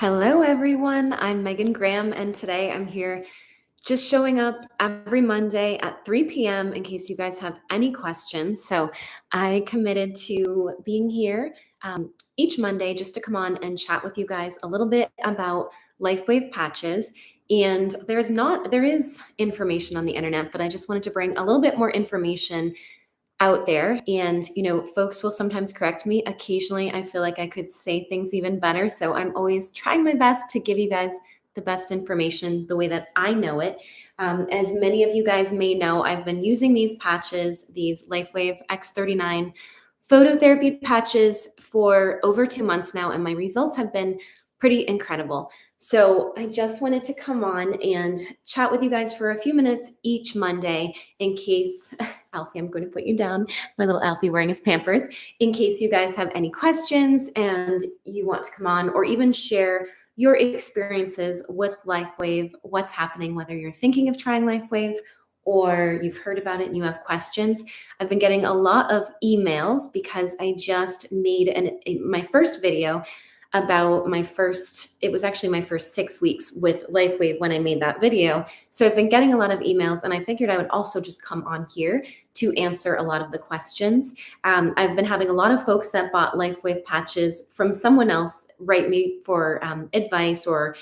Hello, everyone. I'm Megan Graham, and today I'm here just showing up every Monday at 3 p.m. in case you guys have any questions. So I committed to being here each Monday just to come on and chat with you guys a little bit about Lifewave patches. And there is information on the internet, but I just wanted to bring a little bit more information out there. And, folks will sometimes correct me. Occasionally, I feel like I could say things even better. So I'm always trying my best to give you guys the best information the way that I know it. As many of you guys may know, I've been using these patches, these Lifewave X39 phototherapy patches for over 2 months now, and my results have been pretty incredible. So I just wanted to come on and chat with you guys for a few minutes each Monday in case, Alfie, I'm going to put you down, my little Alfie wearing his Pampers, in case you guys have any questions and you want to come on or even share your experiences with Lifewave, what's happening, whether you're thinking of trying Lifewave or you've heard about it and you have questions. I've been getting a lot of emails because I just made my first video about it was actually my first 6 weeks with Lifewave when I made that video. So I've been getting a lot of emails, and I figured I would also just come on here to answer a lot of the questions. I've been having a lot of folks that bought Lifewave patches from someone else write me for advice or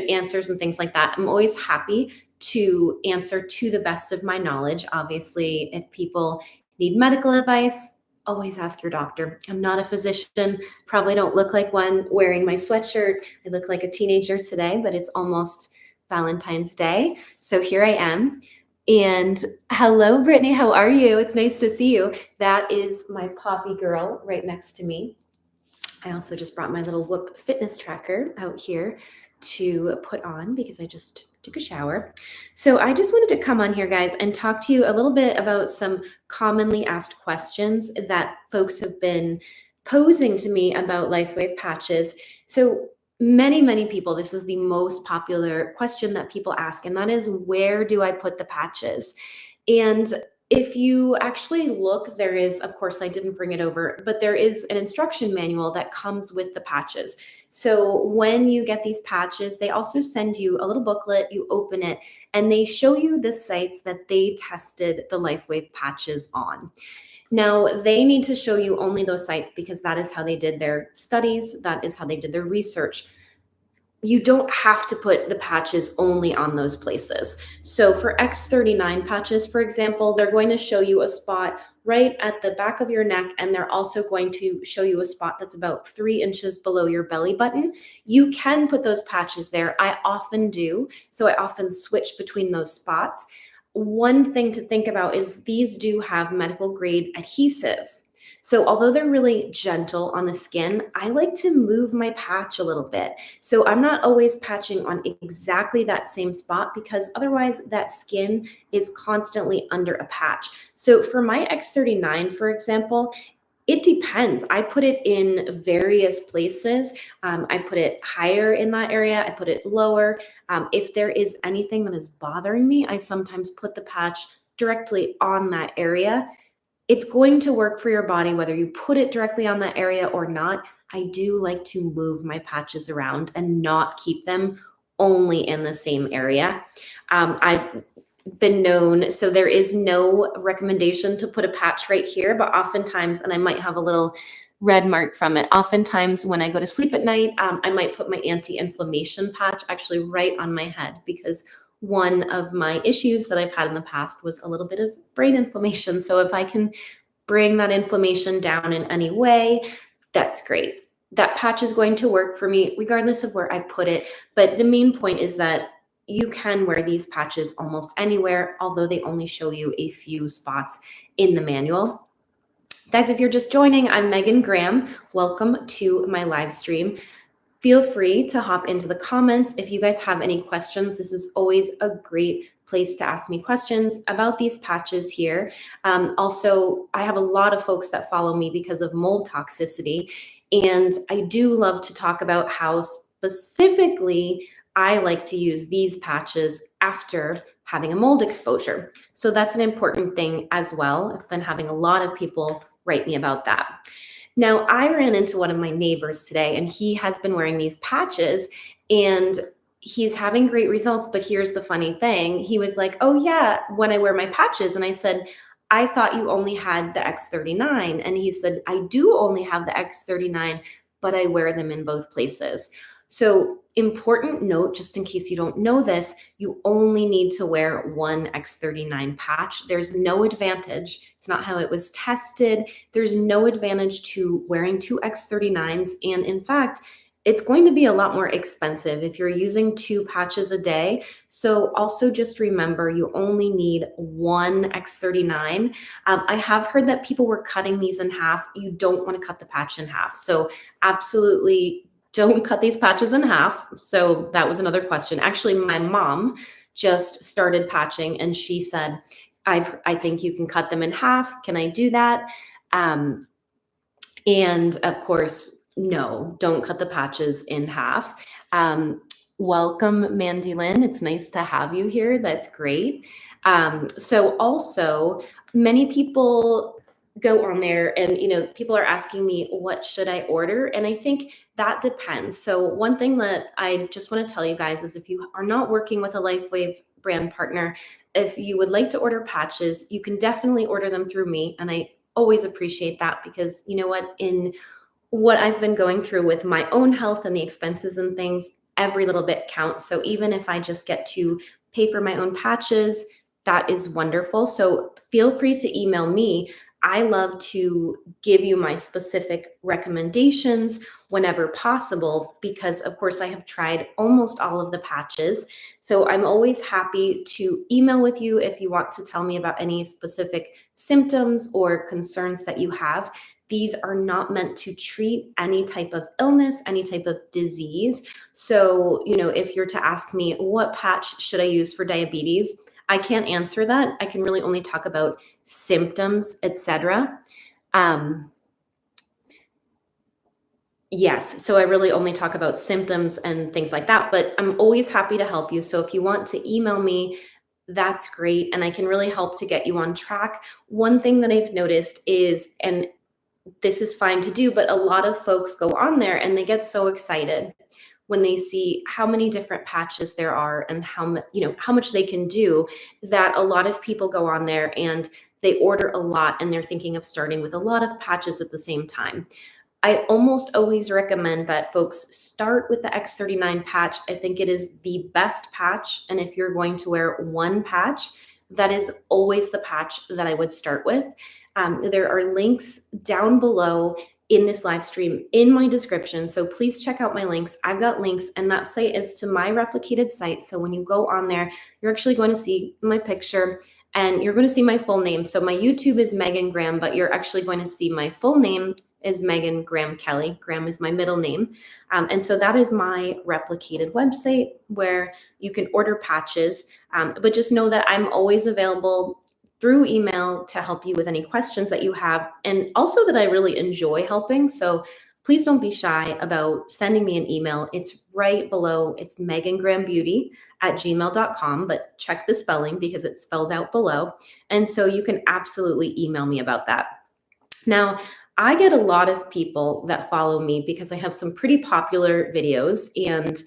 answers and things like that. I'm always happy to answer to the best of my knowledge. Obviously, if people need medical advice, always ask your doctor. I'm not a physician, probably don't look like one wearing my sweatshirt. I look like a teenager today, but it's almost Valentine's Day. So here I am. And hello, Brittany, how are you? It's nice to see you. That is my Poppy girl right next to me. I also just brought my little Whoop fitness tracker out here to put on because I just took a shower. So I just wanted to come on here, guys, and talk to you a little bit about some commonly asked questions that folks have been posing to me about Lifewave patches. So many people, this is the most popular question that people ask, and that is, where do I put the patches? And if you actually look, there is, of course, I didn't bring it over, but there is an instruction manual that comes with the patches. So when you get these patches, they also send you a little booklet, you open it, and they show you the sites that they tested the Lifewave patches on. Now, they need to show you only those sites because that is how they did their studies, that is how they did their research. You don't have to put the patches only on those places. So for X39 patches, for example, they're going to show you a spot right at the back of your neck, and they're also going to show you a spot that's about 3 inches below your belly button. You can put those patches there. I often do. So I often switch between those spots. One thing to think about is these do have medical grade adhesive. So although they're really gentle on the skin, I like to move my patch a little bit. So I'm not always patching on exactly that same spot because otherwise that skin is constantly under a patch. So for my X39, for example, it depends. I put it in various places. I put it higher in that area. I put it lower. If there is anything that is bothering me, I sometimes put the patch directly on that area. It's going to work for your body whether you put it directly on that area or not. I do like to move my patches around and not keep them only in the same area. I've been known, so there is no recommendation to put a patch right here, but oftentimes, and I might have a little red mark from it, oftentimes when I go to sleep at night, I might put my anti-inflammation patch actually right on my head because one of my issues that I've had in the past was a little bit of brain inflammation. So if I can bring that inflammation down in any way, that's great. That patch is going to work for me regardless of where I put it. But the main point is that you can wear these patches almost anywhere, although they only show you a few spots in the manual. Guys, if you're just joining, I'm Megan Graham. Welcome to my live stream. Feel free to hop into the comments if you guys have any questions. This is always a great place to ask me questions about these patches here. Also, I have a lot of folks that follow me because of mold toxicity, and I do love to talk about how specifically I like to use these patches after having a mold exposure. So that's an important thing as well. I've been having a lot of people write me about that. Now, I ran into one of my neighbors today, and he has been wearing these patches, and he's having great results. But here's the funny thing. He was like, "Oh, yeah, when I wear my patches." And I said, "I thought you only had the X39." And he said, "I do only have the X39, but I wear them in both places." So, important note, just in case you don't know this, you only need to wear one X39 patch. There's no advantage. It's not how it was tested. There's no advantage to wearing two X39s. And in fact, it's going to be a lot more expensive if you're using two patches a day. So also just remember, you only need one X39. I have heard that people were cutting these in half. You don't want to cut the patch in half. So absolutely don't cut these patches in half. So that was another question. Actually, my mom just started patching and she said, I think you can cut them in half. Can I do that? Um, and of course, no, don't cut the patches in half. Um, Welcome, Mandy Lynn. It's nice to have you here. That's great. So also, many people go on there and people are asking me, what should I order? And I think that depends. So one thing that I just want to tell you guys is, if you are not working with a Lifewave brand partner, if you would like to order patches, you can definitely order them through me. And I always appreciate that, because you know what, in what I've been going through with my own health and the expenses and things, every little bit counts. So even if I just get to pay for my own patches, that is wonderful. So feel free to email me. I love to give you my specific recommendations whenever possible, because of course I have tried almost all of the patches. So I'm always happy to email with you if you want to tell me about any specific symptoms or concerns that you have. These are not meant to treat any type of illness, any type of disease. So, if you're to ask me, what patch should I use for diabetes? I can't answer that. I can really only talk about symptoms, etc. Yes, so I really only talk about symptoms and things like that, but I'm always happy to help you. So if you want to email me, that's great, and I can really help to get you on track. One thing that I've noticed is, and this is fine to do, but a lot of folks go on there and they get so excited when they see how many different patches there are and how much they can do, that a lot of people go on there and they order a lot and they're thinking of starting with a lot of patches at the same time. I almost always recommend that folks start with the X39 patch. I think it is the best patch. And if you're going to wear one patch, that is always the patch that I would start with. There are links down below in this live stream in my description. So please check out my links. I've got links, and that site is to my replicated site. So when you go on there, you're actually going to see my picture and you're going to see my full name. So my YouTube is Megan Graham, but you're actually going to see my full name is Megan Graham Kelly. Graham is my middle name. And so that is my replicated website where you can order patches. But just know that I'm always available through email to help you with any questions that you have, and also that I really enjoy helping. So please don't be shy about sending me an email. It's right below. It's megangrahambeauty@gmail.com, but check the spelling because it's spelled out below. And so you can absolutely email me about that. Now, I get a lot of people that follow me because I have some pretty popular videos. And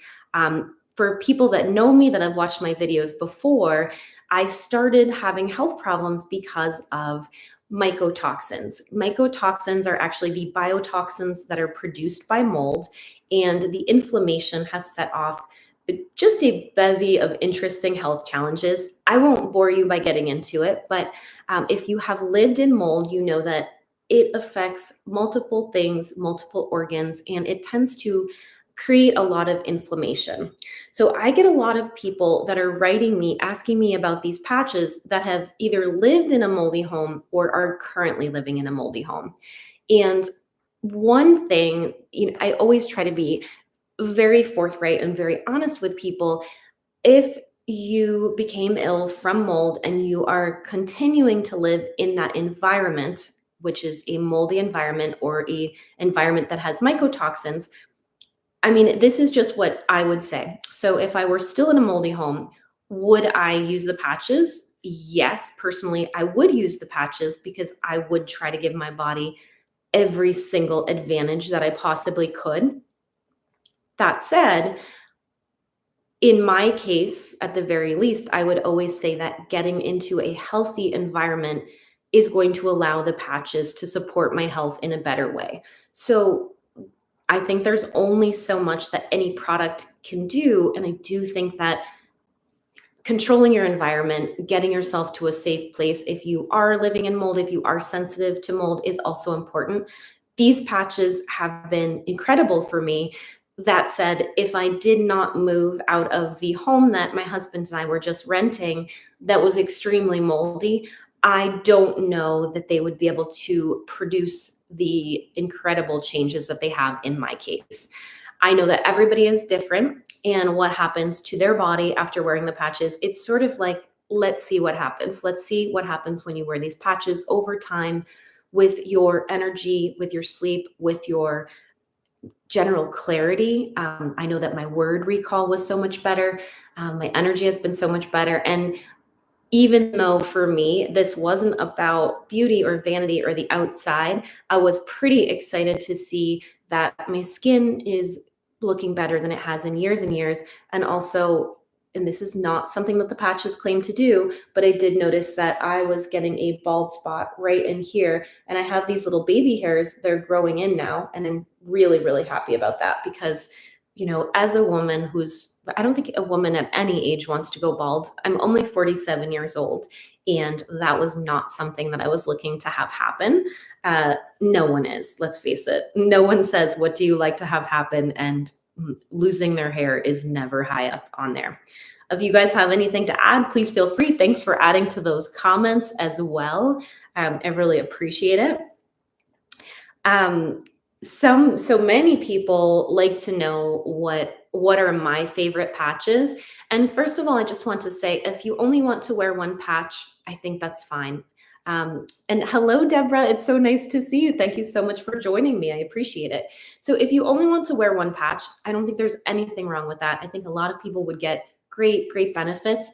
for people that know me, that have watched my videos before, I started having health problems because of mycotoxins. Mycotoxins are actually the biotoxins that are produced by mold, and the inflammation has set off just a bevy of interesting health challenges. I won't bore you by getting into it, but if you have lived in mold, you know that it affects multiple things, multiple organs, and it tends to create a lot of inflammation. So I get a lot of people that are writing me, asking me about these patches that have either lived in a moldy home or are currently living in a moldy home. And one thing, I always try to be very forthright and very honest with people. If you became ill from mold and you are continuing to live in that environment, which is a moldy environment or a environment that has mycotoxins, I mean, this is just what I would say. So if I were still in a moldy home, would I use the patches? Yes, personally, I would use the patches because I would try to give my body every single advantage that I possibly could. That said, in my case, at the very least, I would always say that getting into a healthy environment is going to allow the patches to support my health in a better way. So I think there's only so much that any product can do. And I do think that controlling your environment, getting yourself to a safe place if you are living in mold, if you are sensitive to mold, is also important. These patches have been incredible for me. That said, if I did not move out of the home that my husband and I were just renting, that was extremely moldy, I don't know that they would be able to produce the incredible changes that they have in my case. I know that everybody is different, and what happens to their body after wearing the patches, it's sort of like, let's see what happens. Let's see what happens when you wear these patches over time with your energy, with your sleep, with your general clarity. I know that my word recall was so much better. My energy has been so much better. And even though for me, this wasn't about beauty or vanity or the outside, I was pretty excited to see that my skin is looking better than it has in years and years. And also, and this is not something that the patches claim to do, but I did notice that I was getting a bald spot right in here. And I have these little baby hairs, they're growing in now. And I'm really, really happy about that because, as a woman I don't think a woman at any age wants to go bald. I'm only 47 years old, and that was not something that I was looking to have happen. No one is, let's face it. No one says, what do you like to have happen? And losing their hair is never high up on there. If you guys have anything to add, please feel free. Thanks for adding to those comments as well. I really appreciate it. So many people like to know what are my favorite patches. And first of all, I just want to say, if you only want to wear one patch, I think that's fine. And hello, Deborah. It's so nice to see you. Thank you so much for joining me. I appreciate it. So if you only want to wear one patch, I don't think there's anything wrong with that. I think a lot of people would get great benefits.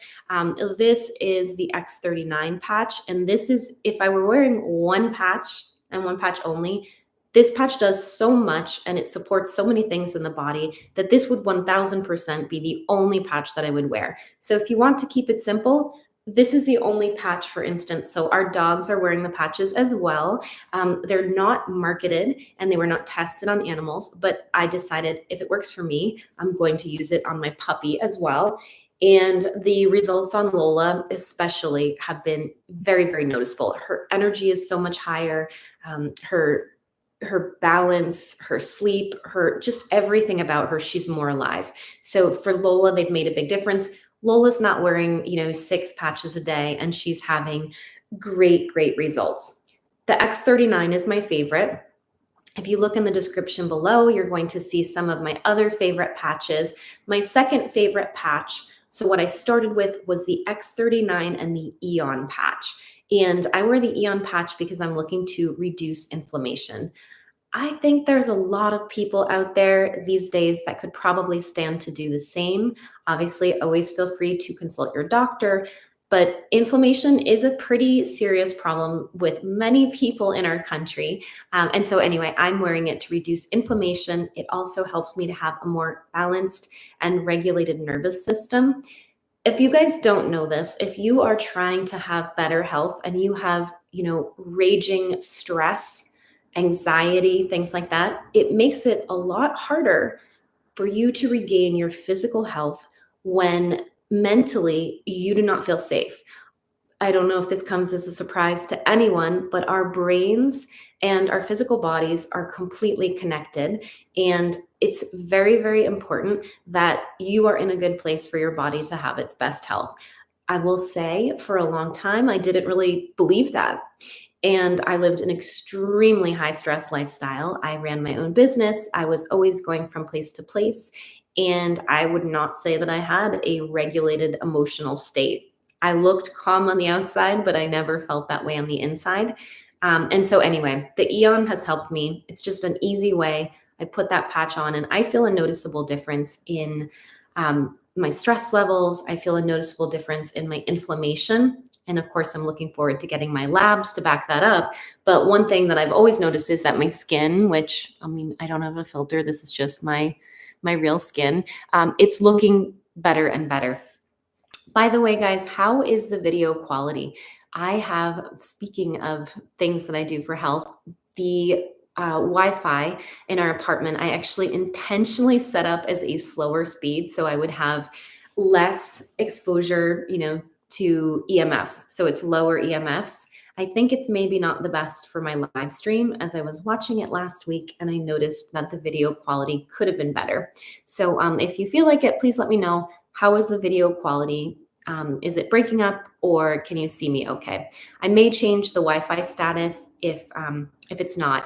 This is the X39 patch. And this is, if I were wearing one patch and one patch only, this patch does so much and it supports so many things in the body that this would 1000% be the only patch that I would wear. So if you want to keep it simple, this is the only patch, for instance. So our dogs are wearing the patches as well. They're not marketed and they were not tested on animals, but I decided if it works for me, I'm going to use it on my puppy as well. And the results on Lola especially have been very noticeable. Her energy is so much higher. Her balance, her sleep, her just everything about her, she's more alive. So for Lola, they've made a big difference. Lola's not wearing, 6 patches a day, and she's having great results. The X39 is my favorite. If you look in the description below, you're going to see some of my other favorite patches. My second favorite patch, so what I started with was the X39 and the Aeon patch. And I wear the Aeon patch because I'm looking to reduce inflammation. I think there's a lot of people out there these days that could probably stand to do the same. Obviously, always feel free to consult your doctor, but inflammation is a pretty serious problem with many people in our country. And so anyway, I'm wearing it to reduce inflammation. It also helps me to have a more balanced and regulated nervous system. If you guys don't know this, if you are trying to have better health and you have, raging stress, anxiety, things like that, it makes it a lot harder for you to regain your physical health when mentally you do not feel safe. I don't know if this comes as a surprise to anyone, but our brains and our physical bodies are completely connected. And it's very important that you are in a good place for your body to have its best health. I will say for a long time, I didn't really believe that. And I lived an extremely high stress lifestyle. I ran my own business. I was always going from place to place. And I would not say that I had a regulated emotional state. I looked calm on the outside, but I never felt that way on the inside. And so anyway, the Aeon has helped me. It's just an easy way. I put that patch on and I feel a noticeable difference in my stress levels. I feel a noticeable difference in my inflammation. And of course, I'm looking forward to getting my labs to back that up. But one thing that I've always noticed is that my skin, which I mean, I don't have a filter. This is just my real skin. It's looking better and better. By the way, guys, how is the video quality? I have, speaking of things that I do for health, the Wi-Fi in our apartment, I actually intentionally set up as a slower speed so I would have less exposure, to EMFs. So it's lower EMFs. I think it's maybe not the best for my live stream as I was watching it last week and I noticed that the video quality could have been better. So if you feel like it, please let me know. How is the video quality? Is it breaking up or can you see me okay? I may change the Wi-Fi status if it's not.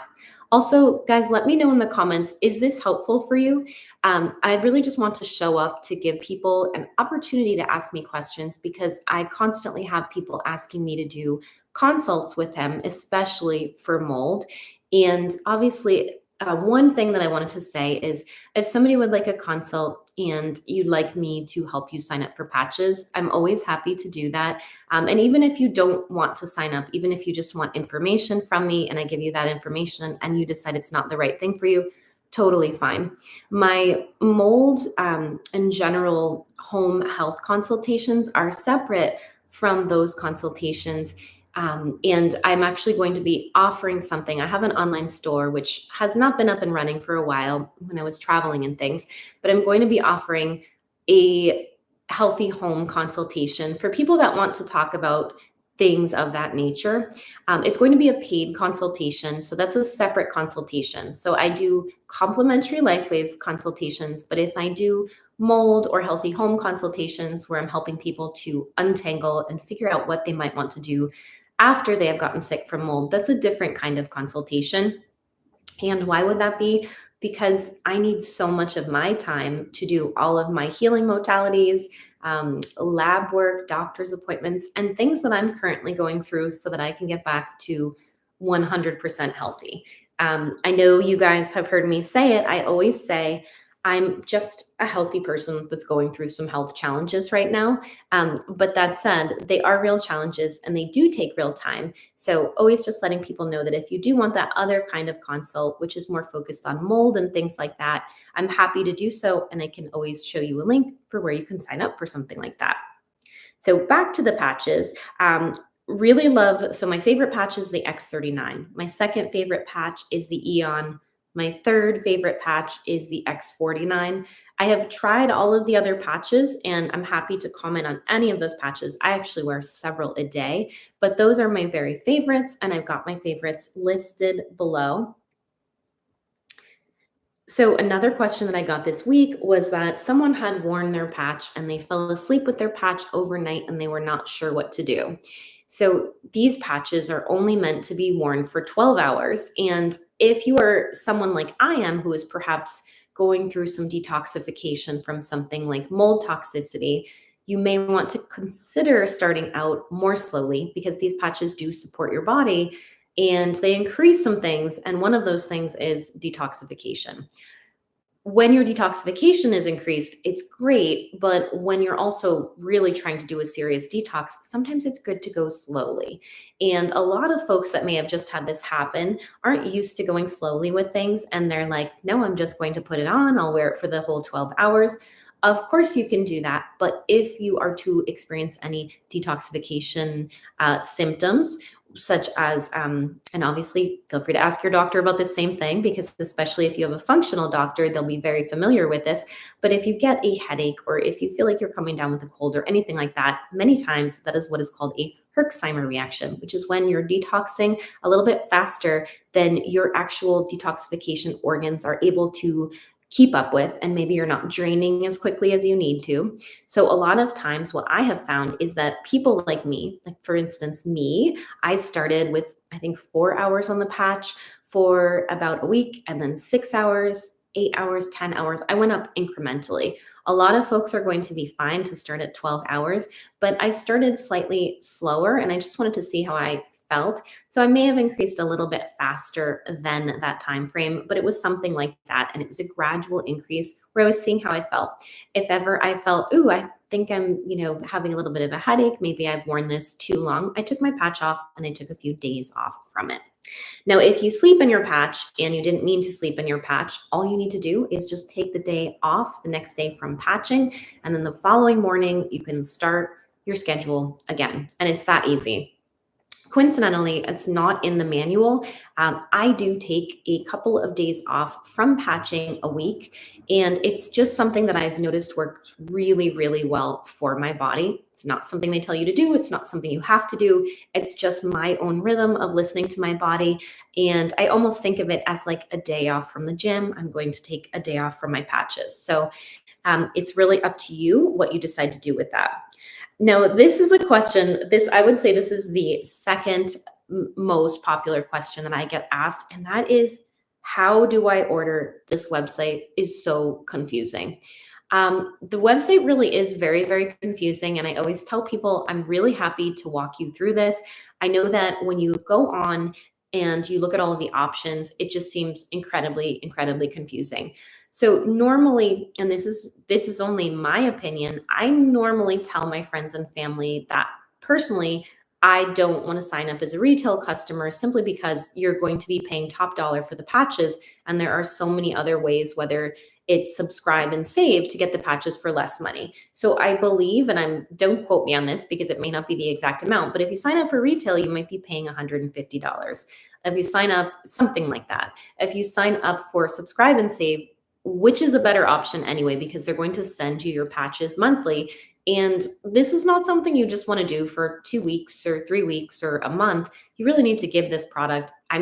Also, guys, let me know in the comments, is this helpful for you? I really just want to show up to give people an opportunity to ask me questions because I constantly have people asking me to do consults with them, especially for mold. And obviously, one thing that I wanted to say is if somebody would like a consult and you'd like me to help you sign up for patches, I'm always happy to do that. And even if you don't want to sign up, even if you just want information from me and I give you that information and you decide it's not the right thing for you, totally fine. My mold and general home health consultations are separate from those consultations. And I'm actually going to be offering something. I have an online store, which has not been up and running for a while when I was traveling and things, but I'm going to be offering a healthy home consultation for people that want to talk about things of that nature. It's going to be a paid consultation. So that's a separate consultation. So I do complimentary Lifewave consultations, but if I do mold or healthy home consultations where I'm helping people to untangle and figure out what they might want to do after they have gotten sick from mold, that's a different kind of consultation. And why would that be? Because I need so much of my time to do all of my healing modalities, lab work, doctor's appointments, and things that I'm currently going through so that I can get back to 100% healthy. I know you guys have heard me say it. I always say I'm just a healthy person that's going through some health challenges right now. But that said, they are real challenges and they do take real time. So always just letting people know that if you do want that other kind of consult, which is more focused on mold and things like that, I'm happy to do so. And I can always show you a link for where you can sign up for something like that. So back to the patches. Really love, so my favorite patch is the X39. My second favorite patch is the Aeon. My third favorite patch is the X49. I have tried all of the other patches and I'm happy to comment on any of those patches. I actually wear several a day, but those are my very favorites and I've got my favorites listed below. So another question that I got this week was that someone had worn their patch and they fell asleep with their patch overnight and they were not sure what to do. So these patches are only meant to be worn for 12 hours. And if you are someone like I am, who is perhaps going through some detoxification from something like mold toxicity, you may want to consider starting out more slowly because these patches do support your body and they increase some things. And one of those things is detoxification. When your detoxification is increased, it's great. But when you're also really trying to do a serious detox, sometimes it's good to go slowly. And a lot of folks that may have just had this happen aren't used to going slowly with things. And they're like, no, I'm just going to put it on. I'll wear it for the whole 12 hours. Of course, you can do that. But if you are to experience any detoxification symptoms, such as, and obviously feel free to ask your doctor about the same thing, because especially if you have a functional doctor, they'll be very familiar with this. But if you get a headache or if you feel like you're coming down with a cold or anything like that, many times that is what is called a Herxheimer reaction, which is when you're detoxing a little bit faster than your actual detoxification organs are able to keep up with, and maybe you're not draining as quickly as you need to. So a lot of times what I have found is that people like me, like for instance, me, I started with, I think 4 hours on the patch for about a week and then 6 hours, 8 hours, 10 hours. I went up incrementally. A lot of folks are going to be fine to start at 12 hours, but I started slightly slower and I just wanted to see how I felt. So I may have increased a little bit faster than that time frame, but it was something like that. And it was a gradual increase where I was seeing how I felt. If ever I felt, ooh, I think I'm, having a little bit of a headache, maybe I've worn this too long, I took my patch off and I took a few days off from it. Now, if you sleep in your patch and you didn't mean to sleep in your patch, all you need to do is just take the day off the next day from patching. And then the following morning, you can start your schedule again. And it's that easy. Coincidentally, it's not in the manual. I do take a couple of days off from patching a week, and it's just something that I've noticed works really, really well for my body. It's not something they tell you to do, it's not something you have to do. It's just my own rhythm of listening to my body. And I almost think of it as like a day off from the gym. I'm going to take a day off from my patches. So it's really up to you what you decide to do with that. Now, this is a question, I would say this is the second most popular question that I get asked, and that is, how do I order? This website is so confusing. The website really is very, very confusing, and I always tell people I'm really happy to walk you through this. I know that when you go on and you look at all of the options, it just seems incredibly, incredibly confusing. So normally, and this is only my opinion, I normally tell my friends and family that personally, I don't want to sign up as a retail customer simply because you're going to be paying top dollar for the patches. And there are so many other ways, whether it's subscribe and save, to get the patches for less money. So I believe, and don't quote me on this because it may not be the exact amount, but if you sign up for retail, you might be paying $150. If you sign up, something like that. If you sign up for subscribe and save, which is a better option anyway, because they're going to send you your patches monthly. And this is not something you just want to do for 2 weeks or 3 weeks or a month. You really need to give this product, I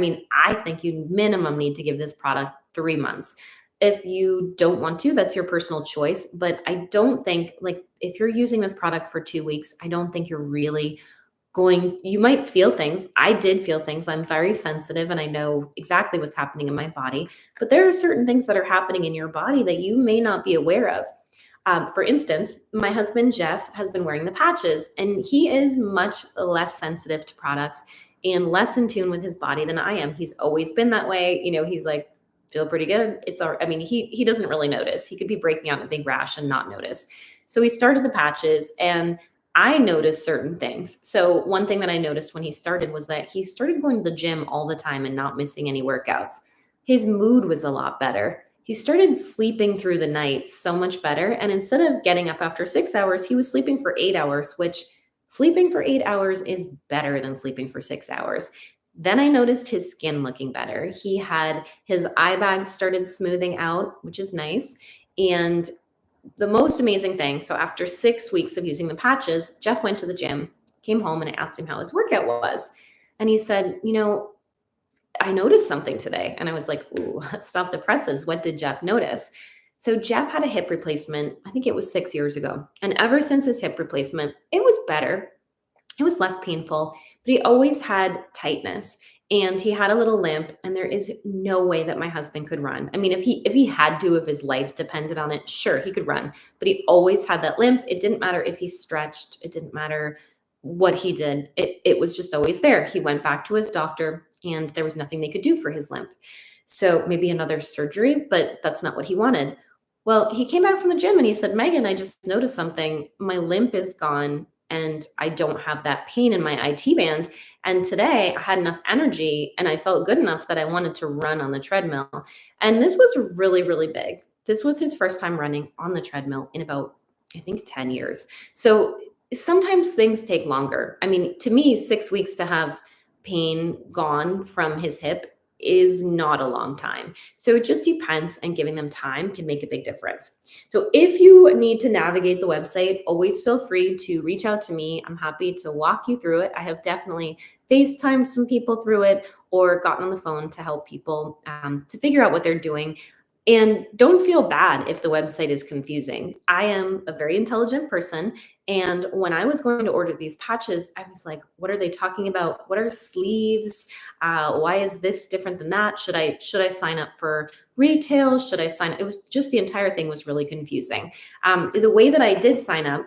think you minimum need to give this product 3 months. If you don't want to, that's your personal choice. But I don't think, like, if you're using this product for 2 weeks, I don't think you're really you might feel things. I did feel things. I'm very sensitive and I know exactly what's happening in my body, but there are certain things that are happening in your body that you may not be aware of. For instance, my husband, Jeff, has been wearing the patches, and he is much less sensitive to products and less in tune with his body than I am. He's always been that way. He's like, feel pretty good. It's all, he doesn't really notice. He could be breaking out in a big rash and not notice. So he started the patches, and I noticed certain things. So one thing that I noticed when he started was that he started going to the gym all the time and not missing any workouts. His mood was a lot better. He started sleeping through the night so much better. And instead of getting up after 6 hours, he was sleeping for 8 hours, which sleeping for 8 hours is better than sleeping for 6 hours. Then I noticed his skin looking better. He had his eye bags started smoothing out, which is nice. And the most amazing thing, so after 6 weeks of using the patches, Jeff went to the gym, came home, and I asked him how his workout was. And he said, I noticed something today. And I was like, ooh, stop the presses. What did Jeff notice? So Jeff had a hip replacement, I think it was 6 years ago. And ever since his hip replacement, it was better. It was less painful, but he always had tightness. And he had a little limp, and there is no way that my husband could run. If he had to, if his life depended on it, sure, he could run. But he always had that limp. It didn't matter if he stretched. It didn't matter what he did. It was just always there. He went back to his doctor, and there was nothing they could do for his limp. So maybe another surgery, but that's not what he wanted. Well, he came back from the gym and he said, Megan, I just noticed something. My limp is gone and I don't have that pain in my IT band. And today I had enough energy and I felt good enough that I wanted to run on the treadmill. And this was really, really big. This was his first time running on the treadmill in about, I think, 10 years. So sometimes things take longer. To me, 6 weeks to have pain gone from his hip is not a long time. So it just depends, and giving them time can make a big difference. So if you need to navigate the website, always feel free to reach out to me. I'm happy to walk you through it. I have definitely FaceTimed some people through it or gotten on the phone to help people to figure out what they're doing. And don't feel bad if the website is confusing. I am a very intelligent person. And when I was going to order these patches, I was like, what are they talking about? What are sleeves? Why is this different than that? Should I sign up for retail? It was just, the entire thing was really confusing. The way that I did sign up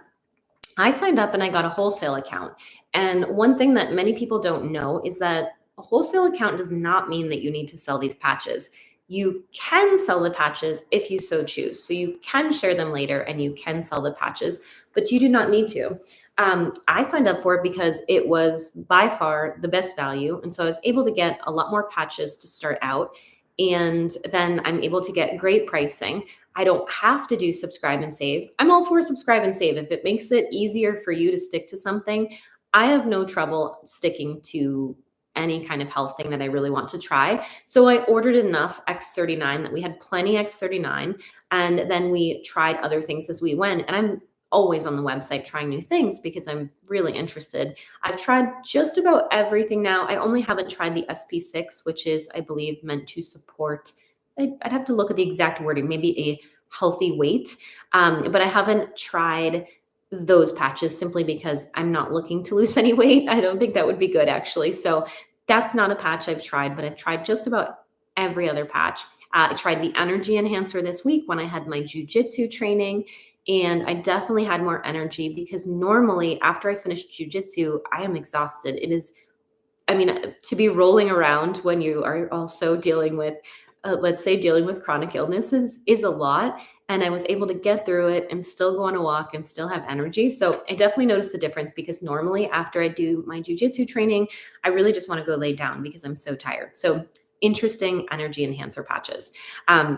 I signed up and I got a wholesale account. And one thing that many people don't know is that a wholesale account does not mean that you need to sell these patches. You can sell the patches if you so choose. So you can share them later and you can sell the patches, but you do not need to. I signed up for it because it was by far the best value. And so I was able to get a lot more patches to start out. And then I'm able to get great pricing. I don't have to do subscribe and save. I'm all for subscribe and save. If it makes it easier for you to stick to something, I have no trouble sticking to any kind of health thing that I really want to try. So I ordered enough X39 that we had plenty X39. And then we tried other things as we went. And I'm always on the website trying new things because I'm really interested. I've tried just about everything now. I only haven't tried the SP6, which is, I believe, meant to support, I'd have to look at the exact wording, maybe a healthy weight. But I haven't tried those patches simply because I'm not looking to lose any weight. I don't think that would be good, actually. So that's not a patch I've tried, but I've tried just about every other patch. I tried the energy enhancer this week when I had my jujitsu training, and I definitely had more energy because normally after I finish jujitsu, I am exhausted. It is, I mean, to be rolling around when you are also dealing with, let's say, dealing with chronic illnesses is a lot. And I was able to get through it and still go on a walk and still have energy. So I definitely noticed the difference because normally after I do my jujitsu training, I really just want to go lay down because I'm so tired. So interesting energy enhancer patches. Um,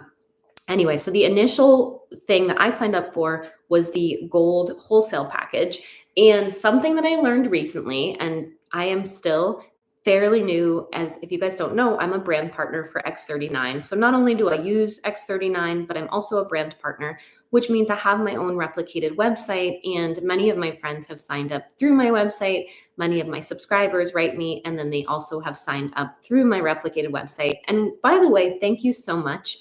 Anyway, so the initial thing that I signed up for was the gold wholesale package. And something that I learned recently, and I am still fairly new, as if you guys don't know, I'm a brand partner for X39. So not only do I use X39, but I'm also a brand partner, which means I have my own replicated website. And many of my friends have signed up through my website. Many of my subscribers write me, and then they also have signed up through my replicated website. And by the way, thank you so much.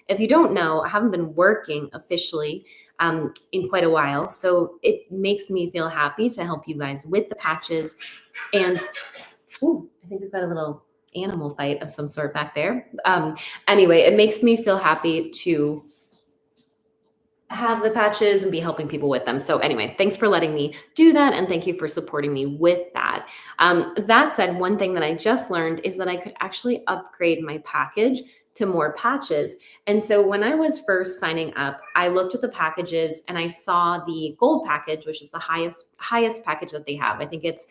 If you don't know, I haven't been working officially in quite a while. So it makes me feel happy to help you guys with the patches. And ooh, I think we've got a little animal fight of some sort back there. Anyway, it makes me feel happy to have the patches and be helping people with them. So anyway, thanks for letting me do that. And thank you for supporting me with that. That said, one thing that I just learned is that I could actually upgrade my package to more patches. And so when I was first signing up, I looked at the packages and I saw the gold package, which is the highest package that they have. I think it's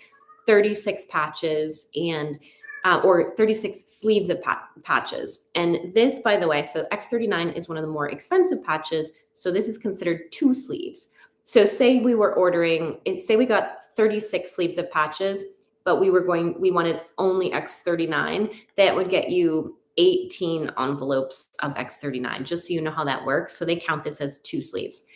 36 patches and or 36 sleeves of patches. And this, by the way, so X39 is one of the more expensive patches. So this is considered 2 sleeves. So say we were ordering, say we got 36 sleeves of patches, but we wanted only X39, that would get you 18 envelopes of X39, just so you know how that works. So they count this as 2 sleeves.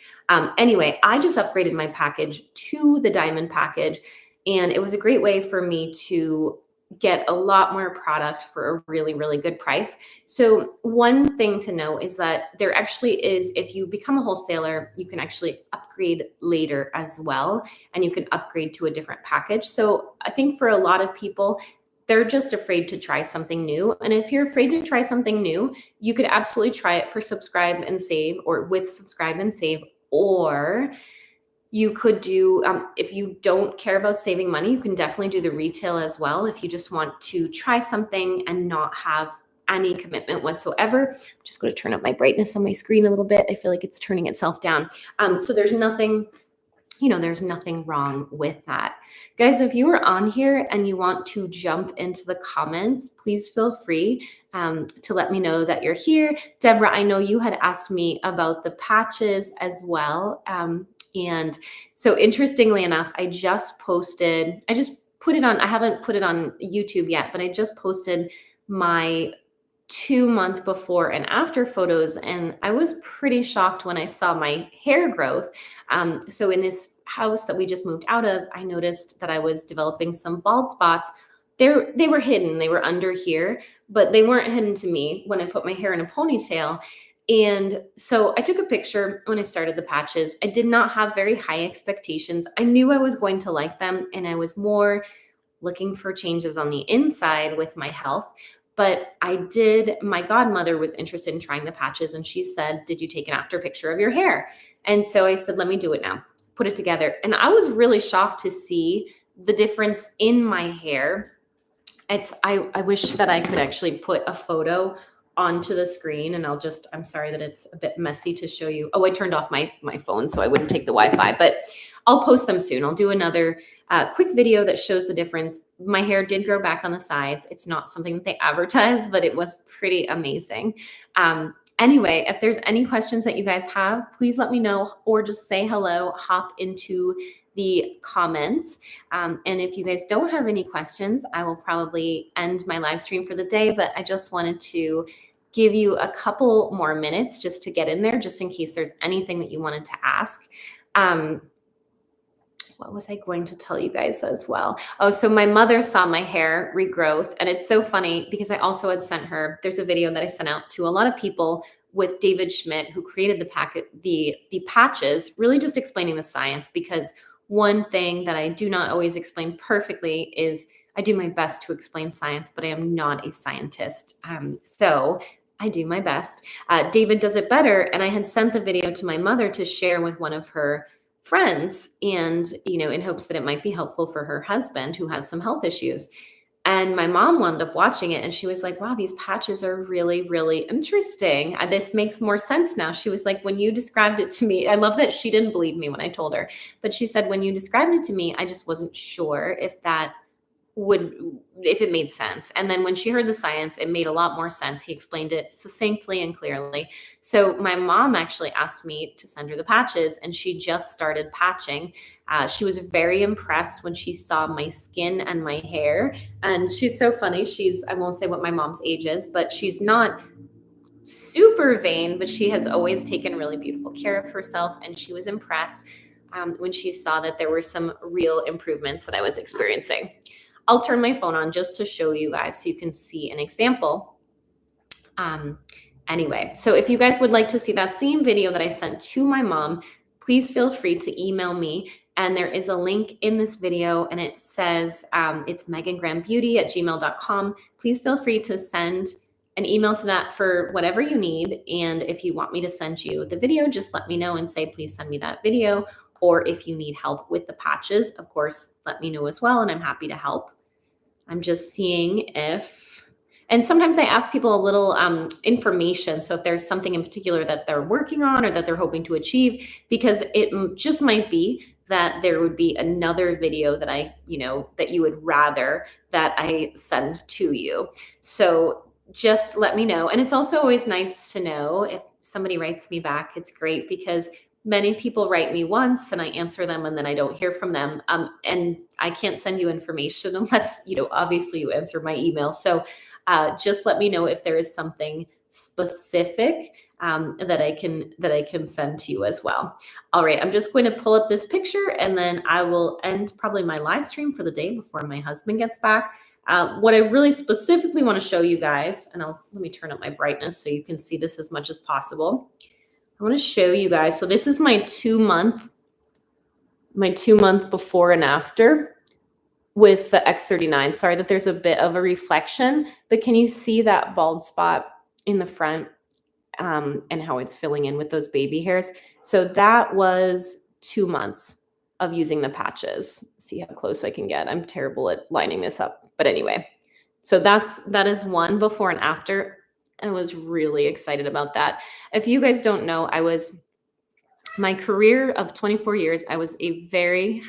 Anyway, I just upgraded my package to the diamond package. And it was a great way for me to get a lot more product for a really, really good price. So one thing to know is that there actually is, if you become a wholesaler, you can actually upgrade later as well, and you can upgrade to a different package. So I think for a lot of people, they're just afraid to try something new. And if you're afraid to try something new, you could absolutely try it for subscribe and save, or with subscribe and save, or you could do, if you don't care about saving money, you can definitely do the retail as well. If you just want to try something and not have any commitment whatsoever. I'm just going to turn up my brightness on my screen a little bit. I feel like it's turning itself down. So there's nothing, there's nothing wrong with that. Guys, if you are on here and you want to jump into the comments, please feel free to let me know that you're here. Deborah, I know you had asked me about the patches as well. And so interestingly enough, I just put it on, I haven't put it on YouTube yet, but I just posted my 2-month before and after photos. And I was pretty shocked when I saw my hair growth. So in this house that we just moved out of, I noticed that I was developing some bald spots. They were hidden, they were under here, but they weren't hidden to me when I put my hair in a ponytail. And so I took a picture when I started the patches. I did not have very high expectations. I knew I was going to like them, and I was more looking for changes on the inside with my health. But my godmother was interested in trying the patches, and she said, "Did you take an after picture of your hair?" And so I said, "Let me do it now." put it together. And I was really shocked to see the difference in my hair. I wish that I could actually put a photo onto the screen, and I'm sorry that it's a bit messy to show you. Oh, I turned off my phone so I wouldn't take the Wi-Fi, but I'll post them soon. I'll do another quick video that shows the difference. My hair did grow back on the sides. It's not something that they advertise, but it was pretty amazing. Anyway, if there's any questions that you guys have, please let me know, or just say hello, hop into the comments. And if you guys don't have any questions, I will probably end my live stream for the day, but I just wanted to give you a couple more minutes just to get in there, just in case there's anything that you wanted to ask. What was I going to tell you guys as well? Oh, so my mother saw my hair regrowth, and it's so funny because I also had sent her, there's a video that I sent out to a lot of people with David Schmidt, who created the patches, really just explaining the science, because one thing that I do not always explain perfectly is I do my best to explain science, but I am not a scientist. So I do my best. David does it better. And I had sent the video to my mother to share with one of her friends, and, in hopes that it might be helpful for her husband who has some health issues. And my mom wound up watching it, and she was like, wow, these patches are really, really interesting. This makes more sense now. She was like, when you described it to me, I love that she didn't believe me when I told her, but she said, when you described it to me, I just wasn't sure if it made sense. And then when she heard the science, it made a lot more sense. He explained it succinctly and clearly. So my mom actually asked me to send her the patches, and she just started patching. She was very impressed when she saw my skin and my hair. And she's so funny. I won't say what my mom's age is, but she's not super vain, but she has always taken really beautiful care of herself. And she was impressed when she saw that there were some real improvements that I was experiencing. I'll turn my phone on just to show you guys so you can see an example. Anyway, so if you guys would like to see that same video that I sent to my mom, please feel free to email me. And there is a link in this video, and it says it's megangrahambeauty@gmail.com. Please feel free to send an email to that for whatever you need. And if you want me to send you the video, just let me know and say, please send me that video. Or if you need help with the patches, of course, let me know as well, and I'm happy to help. I'm just seeing and sometimes I ask people a little information. So if there's something in particular that they're working on or that they're hoping to achieve, because it just might be that there would be another video that that you would rather that I send to you. So just let me know. And it's also always nice to know if somebody writes me back. It's great because many people write me once and I answer them and then I don't hear from them. And I can't send you information unless, obviously you answer my email. So just let me know if there is something specific that I can send to you as well. All right, I'm just going to pull up this picture, and then I will end probably my live stream for the day before my husband gets back. What I really specifically want to show you guys, and let me turn up my brightness so you can see this as much as possible. I want to show you guys. So this is my 2-month before and after with the X39. Sorry that there's a bit of a reflection, but can you see that bald spot in the front and how it's filling in with those baby hairs? So that was 2 months of using the patches. See how close I can get. I'm terrible at lining this up, but anyway. So that is one before and after. I was really excited about that. If you guys don't know, my career of 24 years, I was a very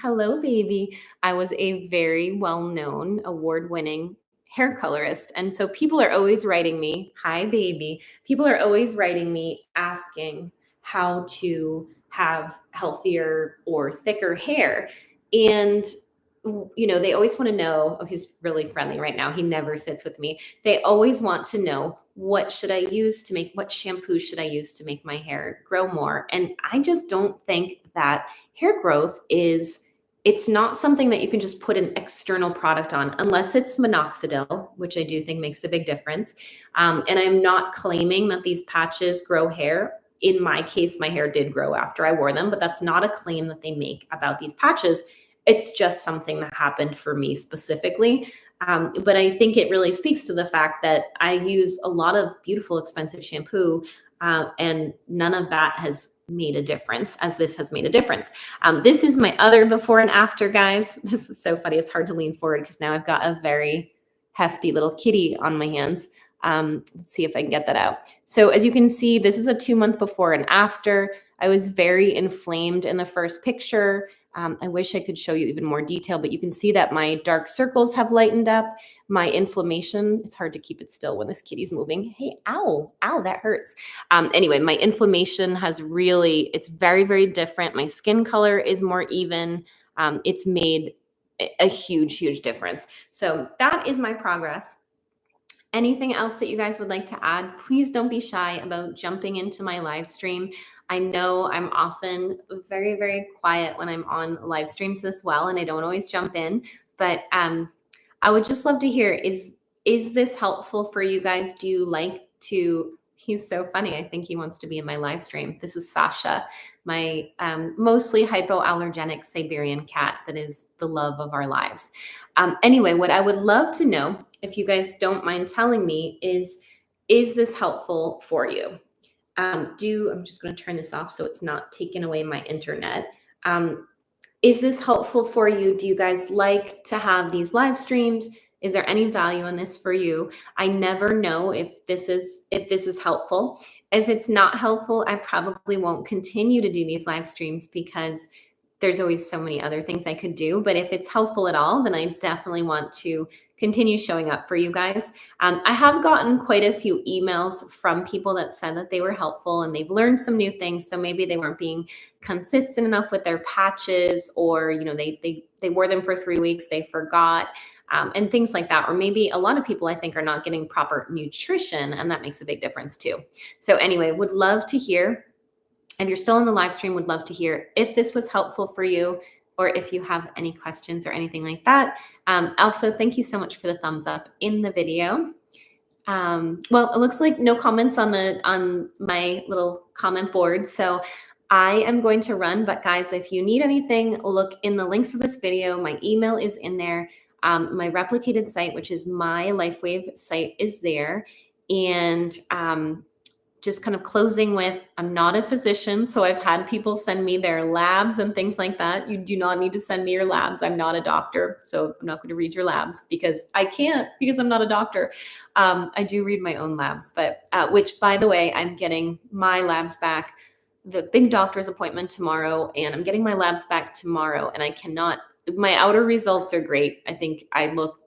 well-known, award-winning hair colorist. And so people are always writing me, hi baby. People are always writing me asking how to have healthier or thicker hair. And they always want to know, oh, he's really friendly right now. He never sits with me. They always want to know, what shampoo should I use to make my hair grow more? And I just don't think that hair growth it's not something that you can just put an external product on, unless it's minoxidil, which I do think makes a big difference. And I'm not claiming that these patches grow hair. In my case, my hair did grow after I wore them, but that's not a claim that they make about these patches. It's just something that happened for me specifically. But I think it really speaks to the fact that I use a lot of beautiful, expensive shampoo, and none of that has made a difference as this has made a difference. This is my other before and after, guys. This is so funny. It's hard to lean forward because now I've got a very hefty little kitty on my hands. Let's see if I can get that out. So as you can see, this is a 2-month before and after. I was very inflamed in the first picture. I wish I could show you even more detail, but you can see that my dark circles have lightened up. My inflammation, it's hard to keep it still when this kitty's moving. Hey, ow, that hurts. Anyway, my inflammation has really, it's very, very different. My skin color is more even. It's made a huge, huge difference. So that is my progress. Anything else that you guys would like to add, please don't be shy about jumping into my live stream. I know I'm often very, very quiet when I'm on live streams as well, and I don't always jump in, but I would just love to hear, is this helpful for you guys? Do you like to, he's so funny. I think he wants to be in my live stream. This is Sasha, my mostly hypoallergenic Siberian cat that is the love of our lives. Anyway, what I would love to know, if you guys don't mind telling me, is this helpful for you? I'm just going to turn this off so it's not taking away my internet. Is this helpful for you? Do you guys like to have these live streams? Is there any value in this for you? I never know if this is helpful. If it's not helpful, I probably won't continue to do these live streams because there's always so many other things I could do. But if it's helpful at all, then I definitely want to continue showing up for you guys. I have gotten quite a few emails from people that said that they were helpful and they've learned some new things. So maybe they weren't being consistent enough with their patches, or they wore them for 3 weeks, they forgot, and things like that. Or maybe a lot of people, I think, are not getting proper nutrition, and that makes a big difference too. So anyway, would love to hear. If you're still in the live stream, would love to hear if this was helpful for you, or if you have any questions or anything like that. Also, thank you so much for the thumbs up in the video. Well, it looks like no comments on my little comment board. So I am going to run, but guys, if you need anything, look in the links of this video. My email is in there. My replicated site, which is my Lifewave site, is there. And just kind of closing with, I'm not a physician, so I've had people send me their labs and things like that. You do not need to send me your labs. I'm not a doctor, so I'm not going to read your labs because I can't, because I'm not a doctor. I do read my own labs, but which, by the way, I'm getting my labs back, the big doctor's appointment tomorrow, and I'm getting my labs back tomorrow, and I cannot, my outer results are great. I think I look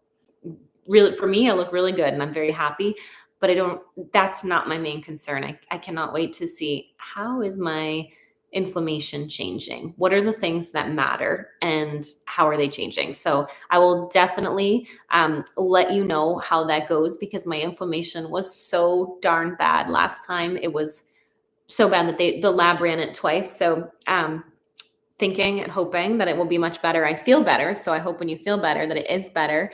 really, for me, I look really good and I'm very happy. But that's not my main concern. I cannot wait to see, how is my inflammation changing? What are the things that matter and how are they changing? So I will definitely let you know how that goes, because my inflammation was so darn bad last time. It was so bad that the lab ran it twice. So thinking and hoping that it will be much better. I feel better. So I hope when you feel better that it is better.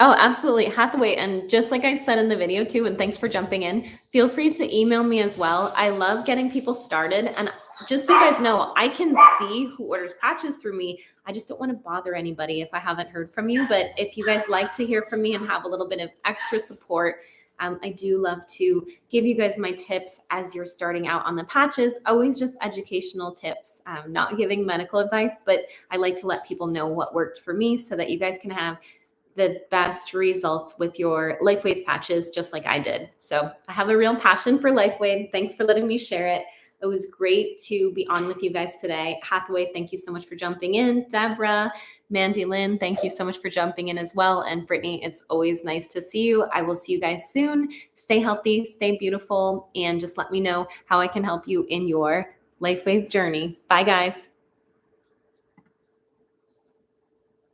Oh, absolutely. Hathaway. And just like I said in the video too, and thanks for jumping in, feel free to email me as well. I love getting people started. And just so you guys know, I can see who orders patches through me. I just don't want to bother anybody if I haven't heard from you. But if you guys like to hear from me and have a little bit of extra support, I do love to give you guys my tips as you're starting out on the patches. Always just educational tips, not giving medical advice, but I like to let people know what worked for me so that you guys can have the best results with your Lifewave patches, just like I did. So I have a real passion for Lifewave. Thanks for letting me share it. It was great to be on with you guys today. Hathaway, thank you so much for jumping in. Deborah, Mandy Lynn, thank you so much for jumping in as well. And Brittany, it's always nice to see you. I will see you guys soon. Stay healthy, stay beautiful, and just let me know how I can help you in your Lifewave journey. Bye, guys.